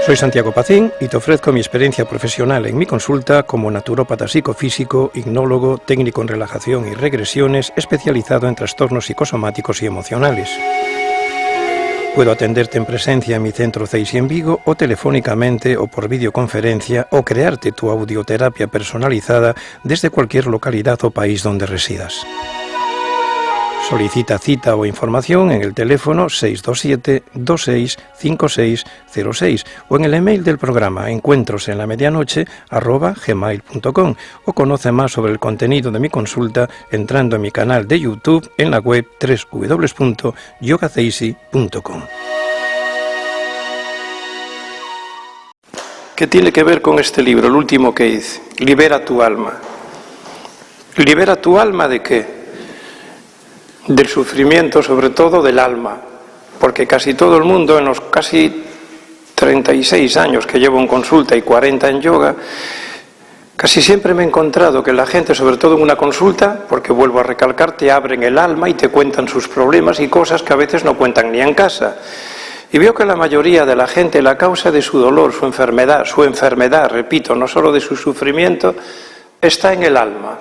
Soy Santiago Pacín y te ofrezco mi experiencia profesional en mi consulta como naturópata psicofísico, hipnólogo, técnico en relajación y regresiones, especializado en trastornos psicosomáticos y emocionales. Puedo atenderte en presencia en mi centro CEISI en Vigo o telefónicamente o por videoconferencia o crearte tu audioterapia personalizada desde cualquier localidad o país donde residas. Solicita cita o información en el teléfono 627-265606 o en el email del programa encuentrosenlamedianoche@gmail.com o conoce más sobre el contenido de mi consulta entrando en mi canal de YouTube en la web www.yogaceisi.com. ¿Qué tiene que ver con este libro, el último que hice? Libera tu alma. ¿Libera tu alma de qué? Del sufrimiento, sobre todo del alma, porque casi todo el mundo, en los casi 36 años que llevo en consulta y 40 en yoga, casi siempre me he encontrado que la gente, sobre todo en una consulta, porque vuelvo a recalcar, te abren el alma y te cuentan sus problemas y cosas que a veces no cuentan ni en casa. Y veo que la mayoría de la gente, la causa de su dolor, su enfermedad, repito, no solo de su sufrimiento, está en el alma.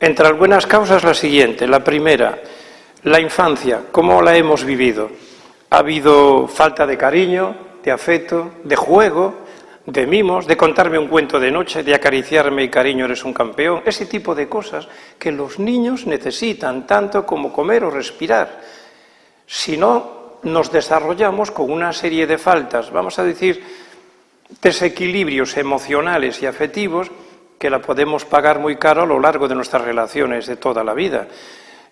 Entre algunas causas la siguiente, la primera, la infancia, ¿cómo la hemos vivido? Ha habido falta de cariño, de afecto, de juego, de mimos, de contarme un cuento de noche, de acariciarme y cariño eres un campeón, ese tipo de cosas que los niños necesitan tanto como comer o respirar. Si no, nos desarrollamos con una serie de faltas, vamos a decir, desequilibrios emocionales y afectivos que la podemos pagar muy caro a lo largo de nuestras relaciones de toda la vida.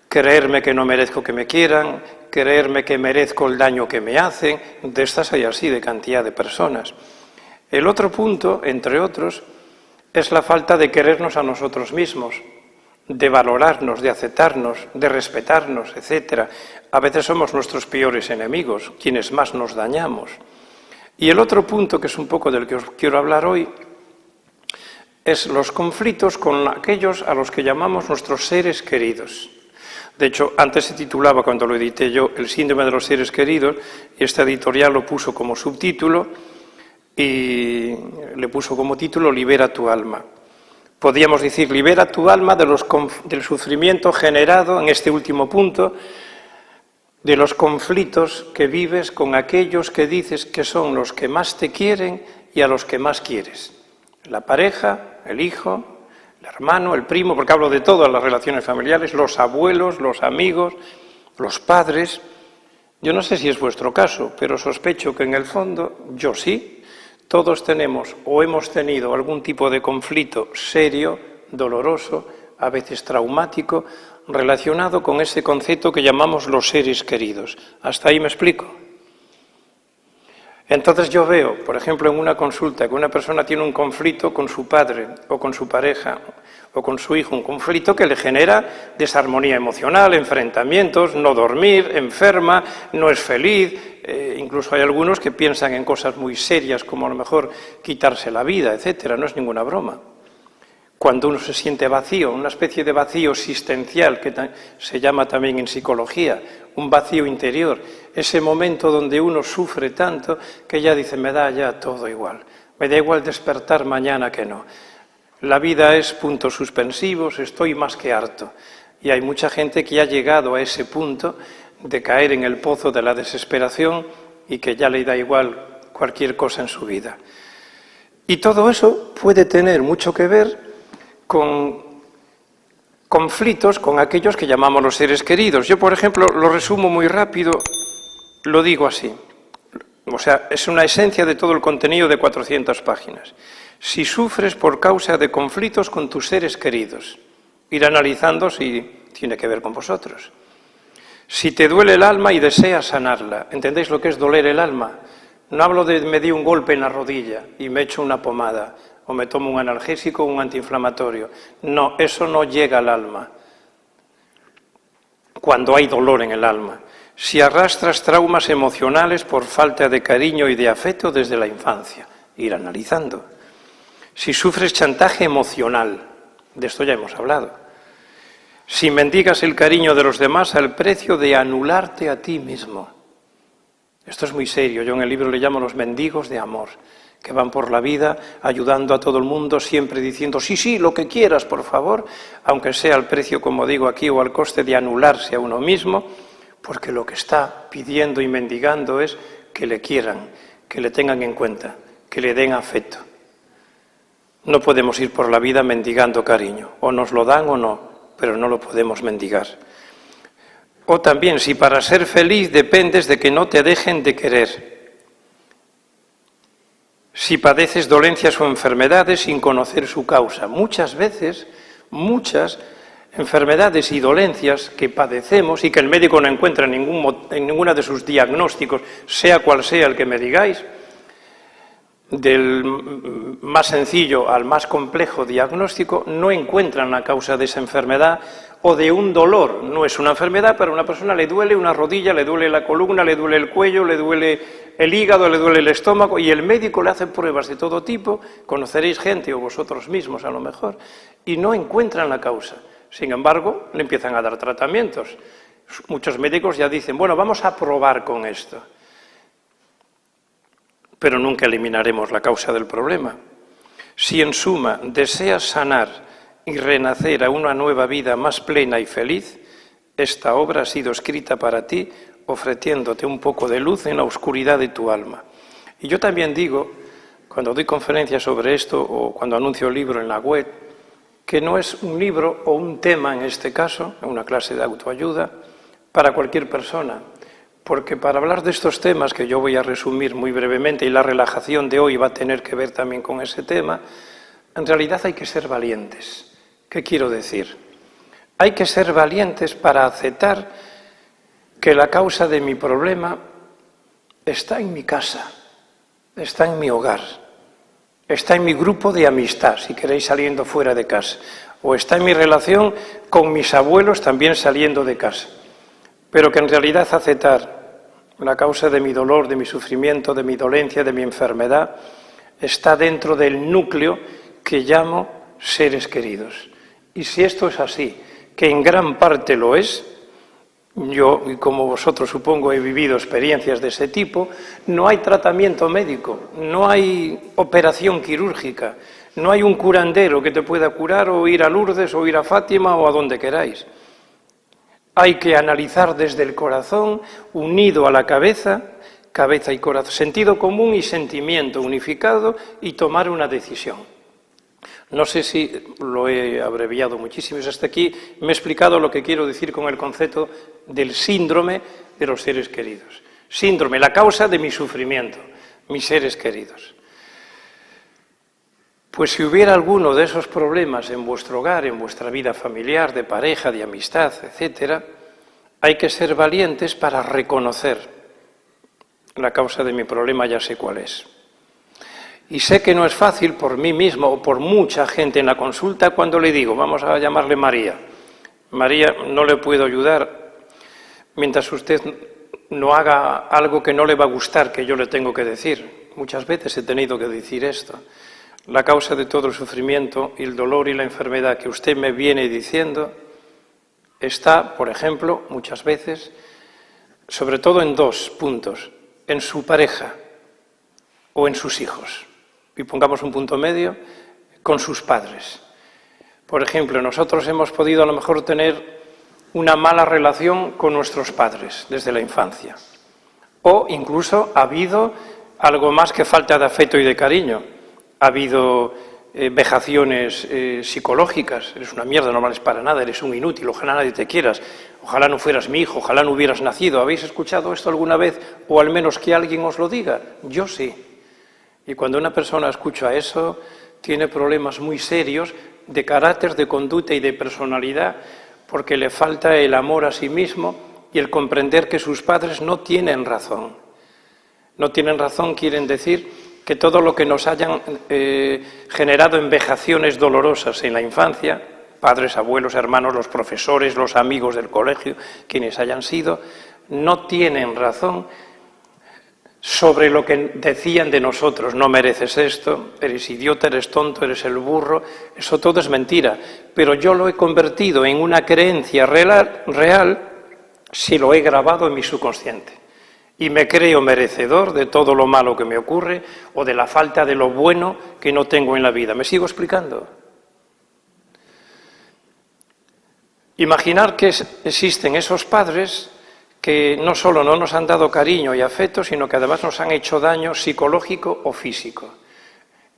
Creerme que no merezco que me quieran, creerme que merezco el daño que me hacen, de estas hay así de cantidad de personas. El otro punto, entre otros, es la falta de querernos a nosotros mismos, de valorarnos, de aceptarnos, de respetarnos, etc. A veces somos nuestros peores enemigos, quienes más nos dañamos. Y el otro punto, que es un poco del que os quiero hablar hoy, es los conflictos con aquellos a los que llamamos nuestros seres queridos. De hecho, antes se titulaba, cuando lo edité yo, El síndrome de los seres queridos, y esta editorial lo puso como subtítulo y le puso como título Libera tu alma. Podríamos decir, libera tu alma del sufrimiento generado, en este último punto, de los conflictos que vives con aquellos que dices que son los que más te quieren y a los que más quieres. La pareja, el hijo, el hermano, el primo, porque hablo de todas las relaciones familiares, los abuelos, los amigos, los padres. Yo no sé si es vuestro caso, pero sospecho que en el fondo, yo sí, todos tenemos o hemos tenido algún tipo de conflicto serio, doloroso, a veces traumático, relacionado con ese concepto que llamamos los seres queridos. ¿Hasta ahí me explico? Entonces yo veo, por ejemplo, en una consulta, que una persona tiene un conflicto con su padre o con su pareja o con su hijo, un conflicto que le genera desarmonía emocional, enfrentamientos, no dormir, enferma, no es feliz, incluso hay algunos que piensan en cosas muy serias como a lo mejor quitarse la vida, etcétera, no es ninguna broma. Cuando uno se siente vacío, una especie de vacío existencial, que se llama también en psicología, un vacío interior, ese momento donde uno sufre tanto que ya dice, me da ya todo igual, me da igual despertar mañana que no. La vida es puntos suspensivos, estoy más que harto. Y hay mucha gente que ha llegado a ese punto de caer en el pozo de la desesperación y que ya le da igual cualquier cosa en su vida. Y todo eso puede tener mucho que ver con conflictos con aquellos que llamamos los seres queridos. Yo, por ejemplo, lo resumo muy rápido, lo digo así. O sea, es una esencia de todo el contenido de 400 páginas. Si sufres por causa de conflictos con tus seres queridos, ir analizando si tiene que ver con vosotros. Si te duele el alma y deseas sanarla, ¿entendéis lo que es doler el alma? No hablo de me di un golpe en la rodilla y me echo una pomada, o me tomo un analgésico o un antiinflamatorio. No, eso no llega al alma. Cuando hay dolor en el alma. Si arrastras traumas emocionales por falta de cariño y de afecto desde la infancia, ir analizando. Si sufres chantaje emocional, de esto ya hemos hablado. Si mendigas el cariño de los demás al precio de anularte a ti mismo. Esto es muy serio. Yo en el libro le llamo los mendigos de amor, que van por la vida ayudando a todo el mundo, siempre diciendo, sí, sí, lo que quieras, por favor, aunque sea al precio, como digo aquí, o al coste de anularse a uno mismo, porque lo que está pidiendo y mendigando es que le quieran, que le tengan en cuenta, que le den afecto. No podemos ir por la vida mendigando cariño, o nos lo dan o no, pero no lo podemos mendigar. O también, si para ser feliz dependes de que no te dejen de querer, si padeces dolencias o enfermedades sin conocer su causa. Muchas veces, muchas enfermedades y dolencias que padecemos y que el médico no encuentra en ninguna de sus diagnósticos, sea cual sea el que me digáis, del más sencillo al más complejo diagnóstico, no encuentran la causa de esa enfermedad o de un dolor. No es una enfermedad, pero a una persona le duele una rodilla, le duele la columna, le duele el cuello, le duele el hígado, le duele el estómago, y el médico le hace pruebas de todo tipo, conoceréis gente o vosotros mismos a lo mejor, y no encuentran la causa. Sin embargo, le empiezan a dar tratamientos. Muchos médicos ya dicen, bueno, vamos a probar con esto. Pero nunca eliminaremos la causa del problema. Si en suma deseas sanar y renacer a una nueva vida más plena y feliz, esta obra ha sido escrita para ti, ofreciéndote un poco de luz en la oscuridad de tu alma. Y yo también digo, cuando doy conferencias sobre esto o cuando anuncio el libro en la web, que no es un libro o un tema, en este caso, una clase de autoayuda, para cualquier persona. Porque para hablar de estos temas, que yo voy a resumir muy brevemente, y la relajación de hoy va a tener que ver también con ese tema, en realidad hay que ser valientes. ¿Qué quiero decir? Hay que ser valientes para aceptar que la causa de mi problema está en mi casa, está en mi hogar, está en mi grupo de amistad, si queréis saliendo fuera de casa, o está en mi relación con mis abuelos también saliendo de casa. Pero que en realidad aceptar la causa de mi dolor, de mi sufrimiento, de mi dolencia, de mi enfermedad, está dentro del núcleo que llamo seres queridos. Y si esto es así, que en gran parte lo es, yo, y como vosotros supongo he vivido experiencias de ese tipo, no hay tratamiento médico, no hay operación quirúrgica, no hay un curandero que te pueda curar o ir a Lourdes o ir a Fátima o a donde queráis. Hay que analizar desde el corazón, unido a la cabeza y corazón, sentido común y sentimiento unificado, y tomar una decisión. No sé si lo he abreviado muchísimo, hasta aquí me he explicado lo que quiero decir con el concepto del síndrome de los seres queridos. Síndrome, la causa de mi sufrimiento, mis seres queridos. Pues si hubiera alguno de esos problemas en vuestro hogar, en vuestra vida familiar, de pareja, de amistad, etc., hay que ser valientes para reconocer la causa de mi problema, ya sé cuál es. Y sé que no es fácil por mí mismo o por mucha gente en la consulta cuando le digo, vamos a llamarle María. María, no le puedo ayudar mientras usted no haga algo que no le va a gustar que yo le tengo que decir. Muchas veces he tenido que decir esto. La causa de todo el sufrimiento y el dolor y la enfermedad que usted me viene diciendo está, por ejemplo, muchas veces, sobre todo en dos puntos, en su pareja o en sus hijos. Y pongamos un punto medio, con sus padres. Por ejemplo, nosotros hemos podido a lo mejor tener una mala relación con nuestros padres desde la infancia. O incluso ha habido algo más que falta de afecto y de cariño. Ha habido vejaciones psicológicas, eres una mierda, no vales para nada, eres un inútil, ojalá nadie te quieras, ojalá no fueras mi hijo, ojalá no hubieras nacido. ¿Habéis escuchado esto alguna vez? O al menos que alguien os lo diga. Yo sí. Y cuando una persona escucha eso, tiene problemas muy serios de carácter, de conducta y de personalidad, porque le falta el amor a sí mismo y el comprender que sus padres no tienen razón. No tienen razón, quieren decir que todo lo que nos hayan generado en vejaciones dolorosas en la infancia, padres, abuelos, hermanos, los profesores, los amigos del colegio, quienes hayan sido, no tienen razón sobre lo que decían de nosotros. No mereces esto, eres idiota, eres tonto, eres el burro. Eso todo es mentira, pero yo lo he convertido en una creencia real si lo he grabado en mi subconsciente. y me creo merecedor de todo lo malo que me ocurre o de la falta de lo bueno que no tengo en la vida. ¿Me sigo explicando? Imaginar que existen esos padres que no solo no nos han dado cariño y afecto, sino que además nos han hecho daño psicológico o físico.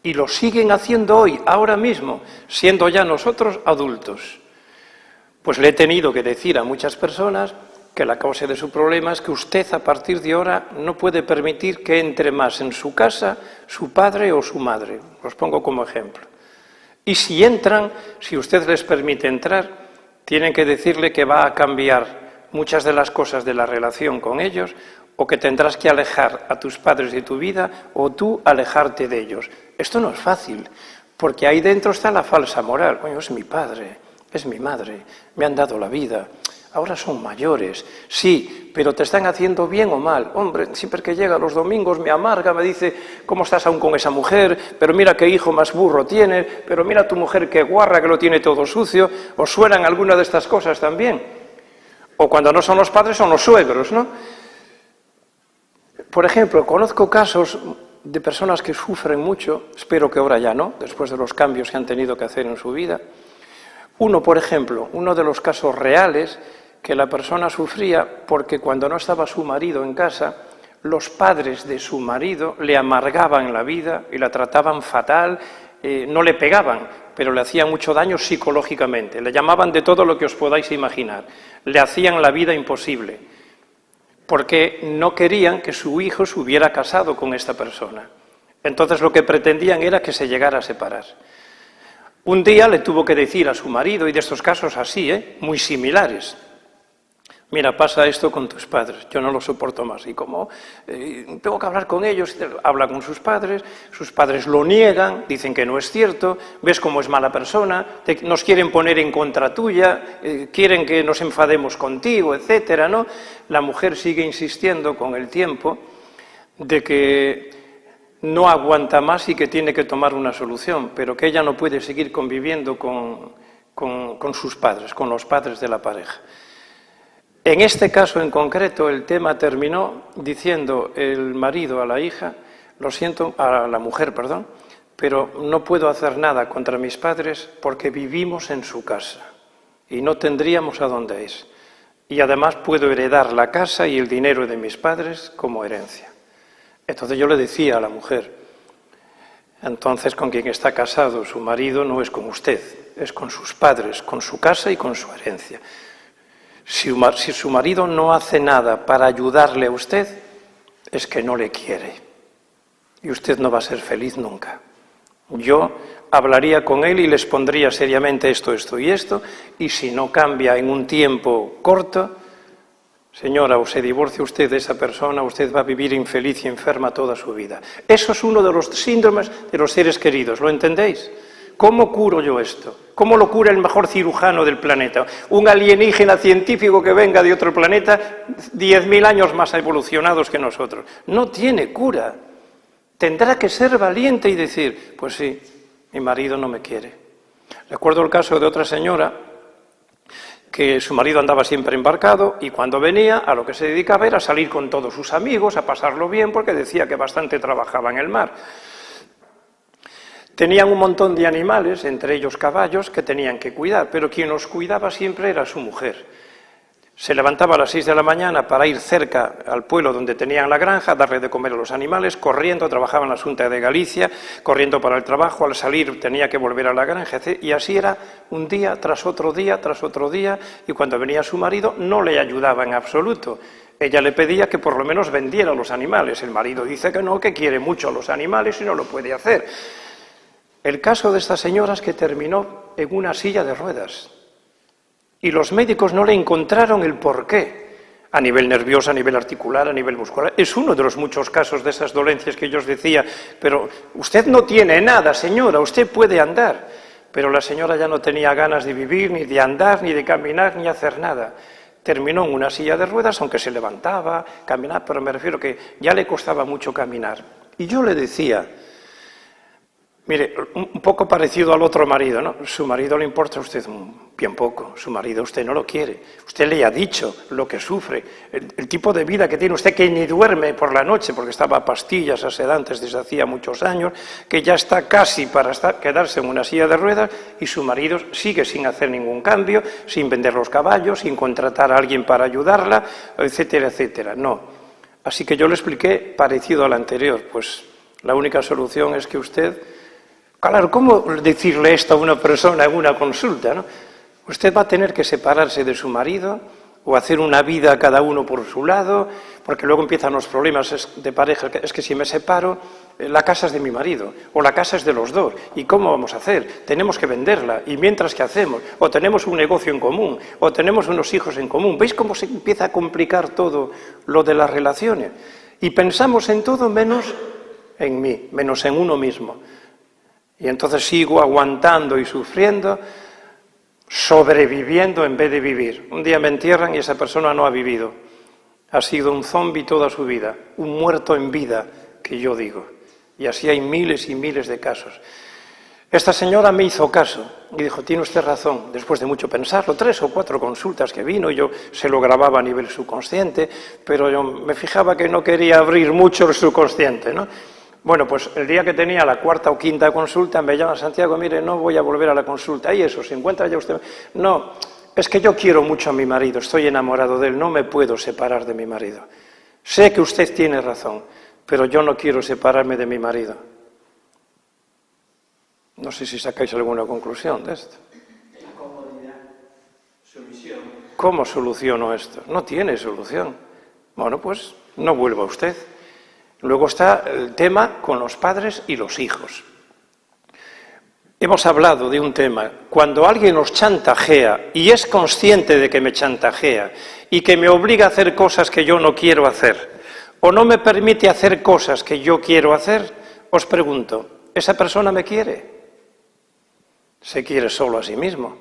Y lo siguen haciendo hoy, ahora mismo, siendo ya nosotros adultos. Pues le he tenido que decir a muchas personas que la causa de su problema es que usted a partir de ahora no puede permitir que entre más en su casa su padre o su madre. Los pongo como ejemplo. Y si entran, si usted les permite entrar, tienen que decirle que va a cambiar muchas de las cosas de la relación con ellos, o que tendrás que alejar a tus padres de tu vida, o tú alejarte de ellos. Esto no es fácil, porque ahí dentro está la falsa moral. Bueno, es mi padre, es mi madre, me han dado la vida, ahora son mayores. Sí, pero ¿te están haciendo bien o mal? Hombre, siempre que llega los domingos me amarga, me dice, ¿cómo estás aún con esa mujer? Pero mira qué hijo más burro tiene, pero mira tu mujer qué guarra, que lo tiene todo sucio. ¿Os suenan alguna de estas cosas también? O cuando no son los padres, son los suegros, ¿no? Por ejemplo, conozco casos de personas que sufren mucho, espero que ahora ya no, después de los cambios que han tenido que hacer en su vida. Uno, por ejemplo, uno de los casos reales, que la persona sufría porque cuando no estaba su marido en casa, los padres de su marido le amargaban la vida y la trataban fatal, no le pegaban, pero le hacían mucho daño psicológicamente, le llamaban de todo lo que os podáis imaginar, le hacían la vida imposible, porque no querían que su hijo se hubiera casado con esta persona. Entonces lo que pretendían era que se llegara a separar. Un día le tuvo que decir a su marido, y de estos casos así, muy similares, mira, pasa esto con tus padres, yo no lo soporto más. Y como tengo que hablar con ellos, habla con sus padres lo niegan, dicen que no es cierto, ves cómo es mala persona, nos quieren poner en contra tuya, quieren que nos enfademos contigo, etcétera, ¿no? La mujer sigue insistiendo con el tiempo de que no aguanta más y que tiene que tomar una solución, pero que ella no puede seguir conviviendo con sus padres, con los padres de la pareja. En este caso en concreto, el tema terminó diciendo el marido a la hija, lo siento, a la mujer, perdón, pero no puedo hacer nada contra mis padres porque vivimos en su casa y no tendríamos a dónde ir. Y además puedo heredar la casa y el dinero de mis padres como herencia. Entonces yo le decía a la mujer, entonces con quien está casado su marido no es con usted, es con sus padres, con su casa y con su herencia. Si su marido no hace nada para ayudarle a usted, es que no le quiere. Y usted no va a ser feliz nunca. Yo hablaría con él y les pondría seriamente esto, esto y esto, y si no cambia en un tiempo corto, señora, o se divorcia usted de esa persona, usted va a vivir infeliz y enferma toda su vida. Eso es uno de los síndromes de los seres queridos, ¿lo entendéis? ¿Cómo curo yo esto? ¿Cómo lo cura el mejor cirujano del planeta? Un alienígena científico que venga de otro planeta, 10.000 años más evolucionados que nosotros. No tiene cura. Tendrá que ser valiente y decir, pues sí, mi marido no me quiere. Recuerdo el caso de otra señora que su marido andaba siempre embarcado y cuando venía a lo que se dedicaba era a salir con todos sus amigos, a pasarlo bien, porque decía que bastante trabajaba en el mar. Tenían un montón de animales, entre ellos caballos, que tenían que cuidar, pero quien los cuidaba siempre era su mujer. Se levantaba a las 6 de la mañana para ir cerca al pueblo donde tenían la granja, darle de comer a los animales, corriendo, trabajaba en la Xunta de Galicia, corriendo para el trabajo, al salir tenía que volver a la granja, y así era un día tras otro día, y cuando venía su marido no le ayudaba en absoluto. Ella le pedía que por lo menos vendiera los animales. El marido dice que no, que quiere mucho a los animales y no lo puede hacer. El caso de esta señora es que terminó en una silla de ruedas y los médicos no le encontraron el porqué, a nivel nervioso, a nivel articular, a nivel muscular. Es uno de los muchos casos de esas dolencias que yo os decía, pero usted no tiene nada, señora, usted puede andar. Pero la señora ya no tenía ganas de vivir, ni de andar, ni de caminar, ni hacer nada. Terminó en una silla de ruedas, aunque se levantaba, caminaba, pero me refiero que ya le costaba mucho caminar. Y yo le decía, Mire, un poco parecido al otro marido, ¿no? Su marido le importa a usted bien poco, su marido usted no lo quiere. Usted le ha dicho lo que sufre, el tipo de vida que tiene usted, que ni duerme por la noche porque estaba a pastillas, a sedantes desde hacía muchos años, que ya está casi para quedarse en una silla de ruedas y su marido sigue sin hacer ningún cambio, sin vender los caballos, sin contratar a alguien para ayudarla, etcétera, etcétera. No. Así que yo le expliqué parecido al anterior, pues la única solución es que usted... Claro, ¿cómo decirle esto a una persona en una consulta, no? Usted va a tener que separarse de su marido o hacer una vida cada uno por su lado, porque luego empiezan los problemas de pareja. Es que si me separo, la casa es de mi marido o la casa es de los dos. ¿Y cómo vamos a hacer? Tenemos que venderla. ¿Y mientras qué hacemos? O tenemos un negocio en común o tenemos unos hijos en común. ¿Veis cómo se empieza a complicar todo lo de las relaciones? Y pensamos en todo menos en mí, menos en uno mismo. Y entonces sigo aguantando y sufriendo, sobreviviendo en vez de vivir. Un día me entierran y esa persona no ha vivido. Ha sido un zombi toda su vida, un muerto en vida, que yo digo. Y así hay miles y miles de casos. Esta señora me hizo caso y dijo, tiene usted razón, después de mucho pensarlo, 3 o 4 consultas que vino, yo se lo grababa a nivel subconsciente, pero yo me fijaba que no quería abrir mucho el subconsciente, ¿no? Bueno, pues el día que tenía la 4ª o 5ª consulta me llama Santiago, mire, no voy a volver a la consulta. ¿Y eso? ¿Se encuentra ya usted? No, es que yo quiero mucho a mi marido, estoy enamorado de él, no me puedo separar de mi marido. Sé que usted tiene razón, pero yo no quiero separarme de mi marido. No sé si sacáis alguna conclusión de esto. La comodidad, sumisión. ¿Cómo soluciono esto? No tiene solución. Bueno, pues no vuelva usted. Luego está el tema con los padres y los hijos. Hemos hablado de un tema, cuando alguien nos chantajea y es consciente de que me chantajea y que me obliga a hacer cosas que yo no quiero hacer o no me permite hacer cosas que yo quiero hacer, os pregunto, ¿esa persona me quiere? Se quiere solo a sí mismo,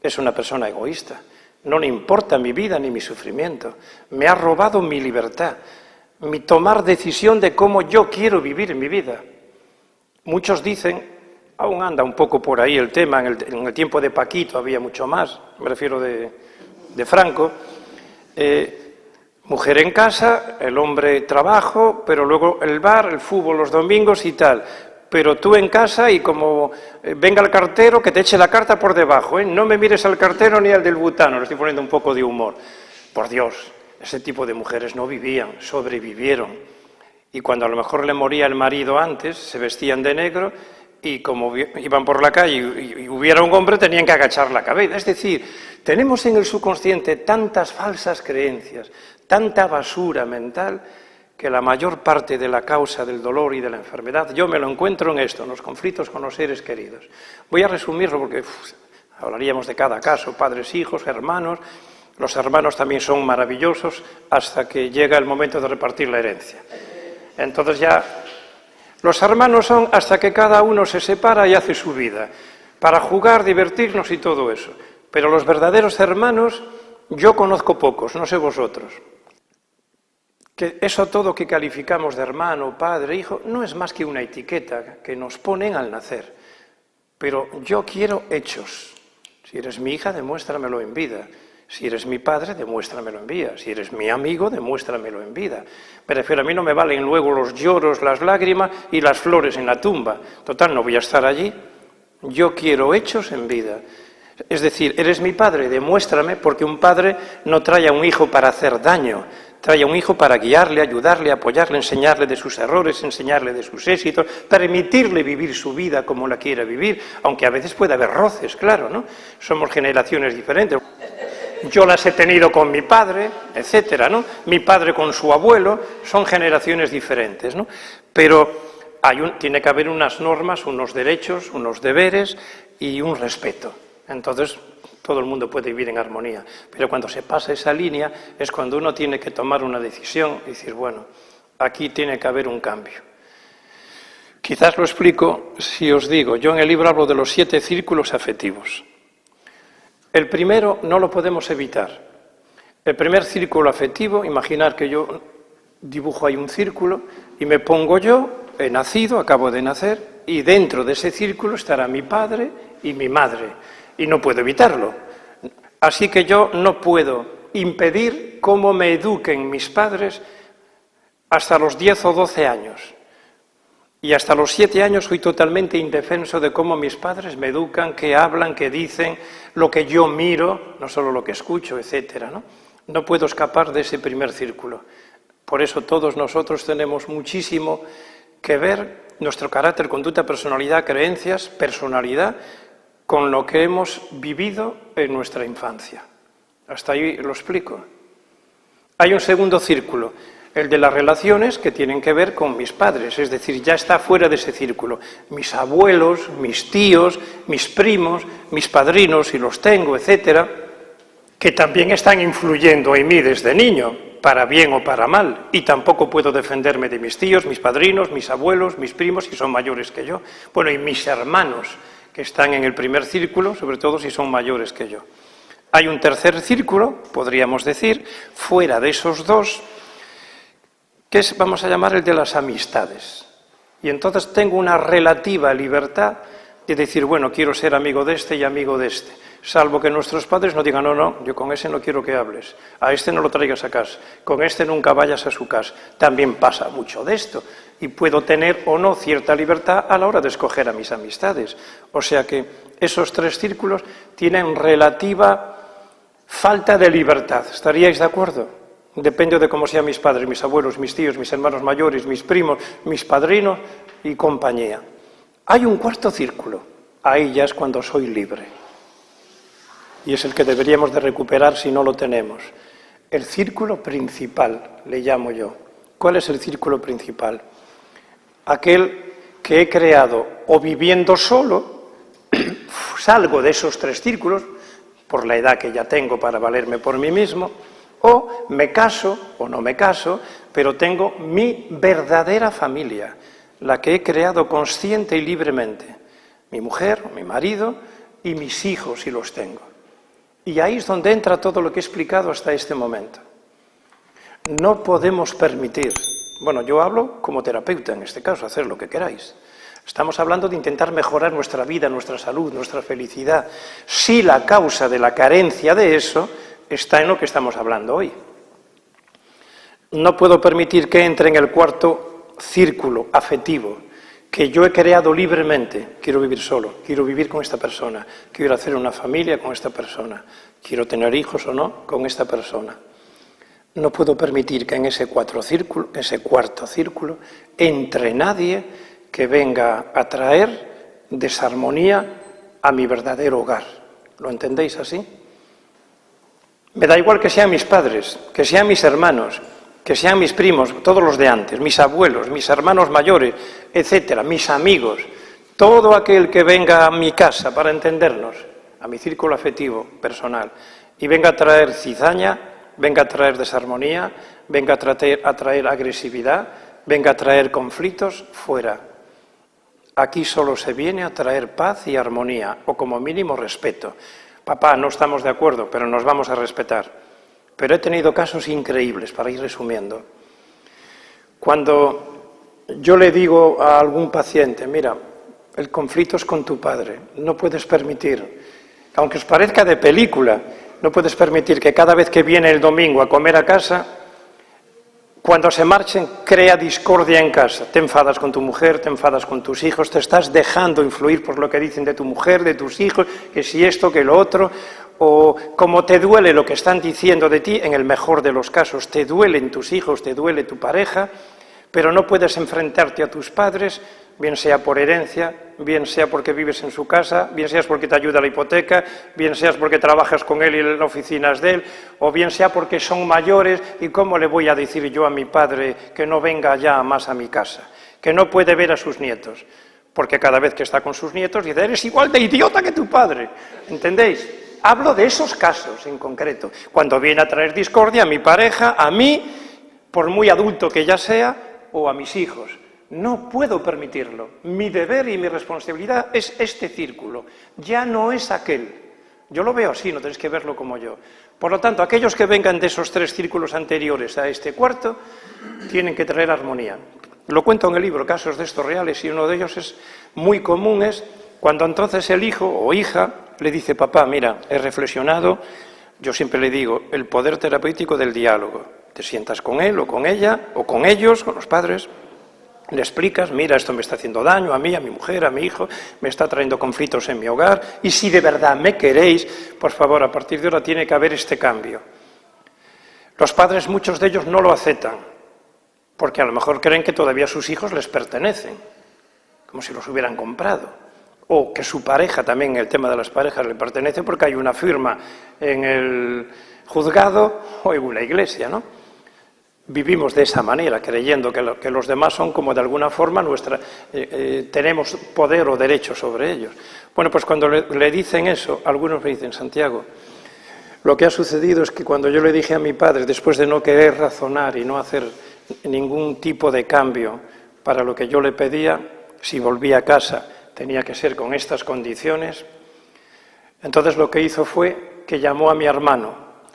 es una persona egoísta, no le importa mi vida ni mi sufrimiento, me ha robado mi libertad, mi tomar decisión de cómo yo quiero vivir mi vida. Muchos dicen, aún anda un poco por ahí el tema, en el tiempo de Paquito había mucho más, me refiero de Franco, mujer en casa, el hombre trabajo, pero luego el bar, el fútbol los domingos y tal. Pero tú en casa y como venga el cartero, que te eche la carta por debajo, ¿eh? No me mires al cartero ni al del butano, le estoy poniendo un poco de humor. Por Dios, ese tipo de mujeres no vivían, sobrevivieron. Y cuando a lo mejor le moría el marido antes, se vestían de negro y como iban por la calle y hubiera un hombre, tenían que agachar la cabeza. Es decir, tenemos en el subconsciente tantas falsas creencias, tanta basura mental, que la mayor parte de la causa del dolor y de la enfermedad, yo me lo encuentro en esto, en los conflictos con los seres queridos. Voy a resumirlo porque hablaríamos de cada caso, padres, hijos, hermanos. Los hermanos también son maravillosos hasta que llega el momento de repartir la herencia. Entonces ya, los hermanos son hasta que cada uno se separa y hace su vida, para jugar, divertirnos y todo eso. Pero los verdaderos hermanos, yo conozco pocos, no sé vosotros. Que eso todo que calificamos de hermano, padre, hijo, no es más que una etiqueta que nos ponen al nacer. Pero yo quiero hechos. Si eres mi hija, demuéstramelo en vida. Si eres mi padre, demuéstramelo en vida. Si eres mi amigo, demuéstramelo en vida. Me refiero, a mí no me valen luego los lloros, las lágrimas y las flores en la tumba. Total, no voy a estar allí. Yo quiero hechos en vida. Es decir, eres mi padre, demuéstrame, porque un padre no trae a un hijo para hacer daño. Trae a un hijo para guiarle, ayudarle, apoyarle, enseñarle de sus errores, enseñarle de sus éxitos, permitirle vivir su vida como la quiera vivir, aunque a veces puede haber roces, claro, ¿no? Somos generaciones diferentes. Yo las he tenido con mi padre, etcétera, ¿no? Mi padre con su abuelo, son generaciones diferentes, ¿no? Pero tiene que haber unas normas, unos derechos, unos deberes y un respeto. Entonces, todo el mundo puede vivir en armonía. Pero cuando se pasa esa línea es cuando uno tiene que tomar una decisión y decir, bueno, aquí tiene que haber un cambio. Quizás lo explico si os digo, yo en el libro hablo de los 7 círculos afectivos. El primero no lo podemos evitar. El primer círculo afectivo, imaginar que yo dibujo ahí un círculo y me pongo yo, he nacido, acabo de nacer, y dentro de ese círculo estará mi padre y mi madre, y no puedo evitarlo. Así que yo no puedo impedir cómo me eduquen mis padres hasta los 10 o 12 años. Y hasta los 7 años soy totalmente indefenso de cómo mis padres me educan, qué hablan, qué dicen, lo que yo miro, no solo lo que escucho, etcétera, ¿no? No puedo escapar de ese primer círculo. Por eso todos nosotros tenemos muchísimo que ver, nuestro carácter, conducta, personalidad, creencias, personalidad, con lo que hemos vivido en nuestra infancia. Hasta ahí lo explico. Hay un segundo círculo, el de las relaciones que tienen que ver con mis padres, es decir, ya está fuera de ese círculo. Mis abuelos, mis tíos, mis primos, mis padrinos, si los tengo, etcétera, que también están influyendo en mí desde niño, para bien o para mal, y tampoco puedo defenderme de mis tíos, mis padrinos, mis abuelos, mis primos, si son mayores que yo. Bueno, y mis hermanos, que están en el primer círculo, sobre todo si son mayores que yo. Hay un tercer círculo, podríamos decir, fuera de esos dos, que es, vamos a llamar, el de las amistades. Y entonces tengo una relativa libertad de decir, bueno, quiero ser amigo de este y amigo de este, salvo que nuestros padres no digan, no, yo con ese no quiero que hables, a este no lo traigas a casa, con este nunca vayas a su casa. También pasa mucho de esto, y puedo tener o no cierta libertad a la hora de escoger a mis amistades. O sea que esos tres círculos tienen relativa falta de libertad. ¿Estaríais de acuerdo? Depende de cómo sean mis padres, mis abuelos, mis tíos, mis hermanos mayores, mis primos, mis padrinos y compañía. Hay un cuarto círculo, ahí ya es cuando soy libre. Y es el que deberíamos de recuperar si no lo tenemos. El círculo principal, le llamo yo. ¿Cuál es el círculo principal? Aquel que he creado o viviendo solo, salgo de esos tres círculos, por la edad que ya tengo para valerme por mí mismo, o me caso o no me caso, pero tengo mi verdadera familia, la que he creado consciente y libremente, mi mujer, mi marido y mis hijos, si los tengo. Y ahí es donde entra todo lo que he explicado hasta este momento. No podemos permitir, bueno, yo hablo como terapeuta en este caso, hacer lo que queráis. Estamos hablando de intentar mejorar nuestra vida, nuestra salud, nuestra felicidad. Si la causa de la carencia de eso está en lo que estamos hablando hoy. No puedo permitir que entre en el cuarto círculo afectivo, que yo he creado libremente. Quiero vivir solo, quiero vivir con esta persona, quiero hacer una familia con esta persona, quiero tener hijos o no con esta persona. No puedo permitir que en ese cuarto círculo entre nadie que venga a traer desarmonía a mi verdadero hogar. ¿Lo entendéis así? Me da igual que sean mis padres, que sean mis hermanos, que sean mis primos, todos los de antes, mis abuelos, mis hermanos mayores, etcétera, mis amigos, todo aquel que venga a mi casa, para entendernos, a mi círculo afectivo personal, y venga a traer cizaña, venga a traer desarmonía, venga a traer agresividad, venga a traer conflictos, fuera. Aquí solo se viene a traer paz y armonía, o como mínimo respeto. Papá, no estamos de acuerdo, pero nos vamos a respetar. Pero he tenido casos increíbles, para ir resumiendo. Cuando yo le digo a algún paciente, mira, el conflicto es con tu padre, no puedes permitir, aunque os parezca de película, no puedes permitir que cada vez que viene el domingo a comer a casa, cuando se marchen, crea discordia en casa. Te enfadas con tu mujer, te enfadas con tus hijos, te estás dejando influir por lo que dicen de tu mujer, de tus hijos, que si esto, que lo otro, o como te duele lo que están diciendo de ti, en el mejor de los casos, te duelen tus hijos, te duele tu pareja, pero no puedes enfrentarte a tus padres, bien sea por herencia, bien sea porque vives en su casa, bien sea porque te ayuda la hipoteca, bien sea porque trabajas con él y en las oficinas de él, o bien sea porque son mayores, y ¿cómo le voy a decir yo a mi padre que no venga ya más a mi casa? Que no puede ver a sus nietos, porque cada vez que está con sus nietos dice, eres igual de idiota que tu padre, ¿entendéis? Hablo de esos casos en concreto, cuando viene a traer discordia a mi pareja, a mí, por muy adulto que ya sea, o a mis hijos. No puedo permitirlo. Mi deber y mi responsabilidad es este círculo. Ya no es aquel. Yo lo veo así, no tenéis que verlo como yo. Por lo tanto, aquellos que vengan de esos 3 círculos anteriores a este cuarto, tienen que traer armonía. Lo cuento en el libro, casos de estos reales, y uno de ellos es muy común, es cuando entonces el hijo o hija le dice, papá, mira, he reflexionado, yo siempre le digo, el poder terapéutico del diálogo. Te sientas con él o con ella, o con ellos, con los padres, le explicas, mira, esto me está haciendo daño a mí, a mi mujer, a mi hijo, me está trayendo conflictos en mi hogar, y si de verdad me queréis, por favor, a partir de ahora tiene que haber este cambio. Los padres, muchos de ellos, no lo aceptan, porque a lo mejor creen que todavía sus hijos les pertenecen, como si los hubieran comprado, o que su pareja, también el tema de las parejas, le pertenece porque hay una firma en el juzgado o en una iglesia, ¿no? Vivimos de esa manera, creyendo que los demás son como de alguna forma tenemos poder o derecho sobre ellos. Bueno, pues cuando le dicen eso, algunos me dicen, Santiago, lo que ha sucedido es que cuando yo le dije a mi padre, después de no querer razonar y no hacer ningún tipo de cambio para lo que yo le pedía, si volvía a casa tenía que ser con estas condiciones, entonces lo que hizo fue que llamó a mi hermano,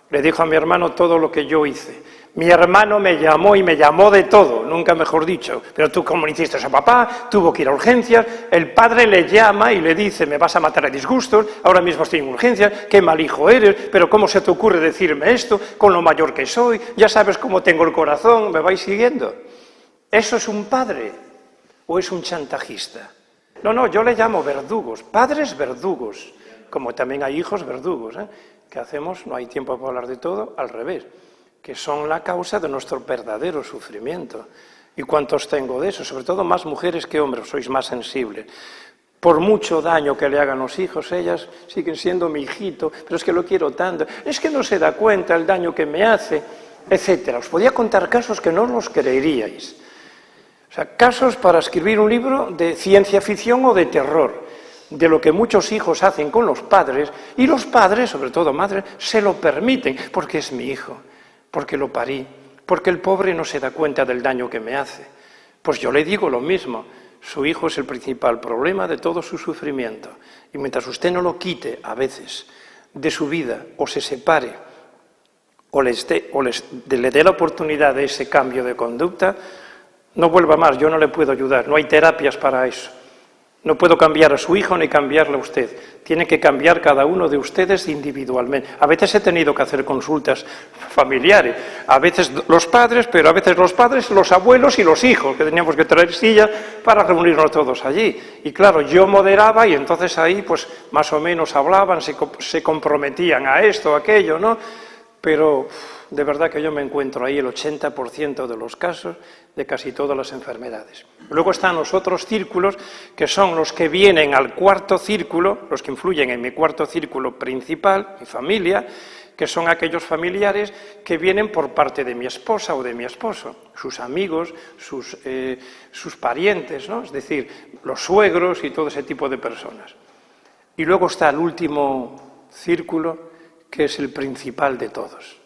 le dijo a mi hermano todo lo que yo hice. Mi hermano me llamó y me llamó de todo, nunca mejor dicho. Pero tú, ¿cómo le hiciste a papá? Tuvo que ir a urgencias. El padre le llama y le dice, me vas a matar a disgustos, ahora mismo estoy en urgencias, qué mal hijo eres, pero ¿cómo se te ocurre decirme esto? Con lo mayor que soy, ya sabes cómo tengo el corazón, ¿me vais siguiendo? ¿Eso es un padre o es un chantajista? No, yo le llamo verdugos, padres verdugos, como también hay hijos verdugos, ¿eh? ¿Qué hacemos? No hay tiempo para hablar de todo, al revés, que son la causa de nuestro verdadero sufrimiento. ¿Y cuántos tengo de eso? Sobre todo más mujeres que hombres, sois más sensibles. Por mucho daño que le hagan los hijos, ellas siguen siendo mi hijito, pero es que lo quiero tanto, es que no se da cuenta el daño que me hace, etcétera. Os podía contar casos que no los creeríais. O sea, casos para escribir un libro de ciencia ficción o de terror, de lo que muchos hijos hacen con los padres, y los padres, sobre todo madres, se lo permiten, porque es mi hijo, porque lo parí, porque el pobre no se da cuenta del daño que me hace. Pues yo le digo lo mismo, su hijo es el principal problema de todo su sufrimiento, y mientras usted no lo quite, a veces, de su vida, o se separe, o le dé la oportunidad de ese cambio de conducta, no vuelva más, yo no le puedo ayudar, no hay terapias para eso. No puedo cambiar a su hijo ni cambiarle a usted. Tiene que cambiar cada uno de ustedes individualmente. A veces he tenido que hacer consultas familiares, a veces los padres, pero a veces los padres, los abuelos y los hijos, que teníamos que traer sillas para reunirnos todos allí. Y claro, yo moderaba y entonces ahí pues más o menos hablaban, se comprometían a esto, a aquello, ¿no? Pero de verdad que yo me encuentro ahí el 80% de los casos de casi todas las enfermedades. Luego están los otros círculos, que son los que vienen al cuarto círculo, los que influyen en mi cuarto círculo principal, mi familia, que son aquellos familiares que vienen por parte de mi esposa o de mi esposo, sus amigos, sus parientes, ¿no? Es decir, los suegros y todo ese tipo de personas. Y luego está el último círculo, que es el principal de todos.